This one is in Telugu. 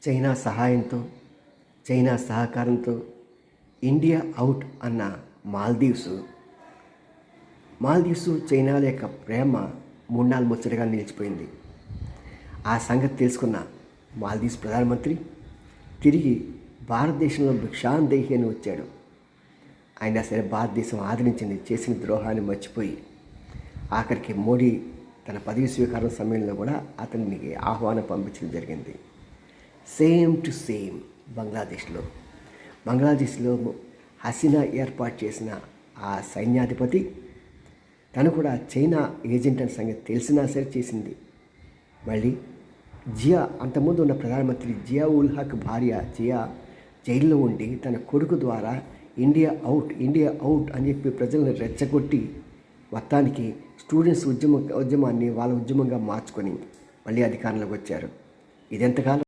చైనా సహాయంతో, చైనా సహకారంతో ఇండియా అవుట్ అన్న మాల్దీవ్స్ చైనాల యొక్క ప్రేమ 3-4 ముచ్చటగా నిలిచిపోయింది. ఆ సంగతి తెలుసుకున్న మాల్దీవ్స్ ప్రధానమంత్రి తిరిగి భారతదేశంలో భిక్షాందేహి అని వచ్చాడు. అయినా సరే భారతదేశం ఆదరించింది, చేసిన ద్రోహాన్ని మర్చిపోయి. ఆఖరికి మోడీ తన పదవి స్వీకారం సమయంలో కూడా అతనికి ఆహ్వానం పంపించడం జరిగింది. సేమ్ టు సేమ్ బంగ్లాదేశ్లో హసీనా ఏర్పాటు చేసిన ఆ సైన్యాధిపతి తను కూడా చైనా ఏజెంట్ అనే సంగతి తెలిసినా సరే చేసింది. మళ్ళీ అంతకుముందు ఉన్న ప్రధానమంత్రి జియా ఉల్ హక్ భార్య జియా జైల్లో ఉండి తన కొడుకు ద్వారా ఇండియా అవుట్ అని చెప్పి ప్రజలను రెచ్చగొట్టి మొత్తానికి స్టూడెంట్స్ ఉద్యమాన్ని వాళ్ళ ఉద్యమంగా మార్చుకొని మళ్ళీ అధికారంలోకి వచ్చారు. ఇది ఎంతకాలం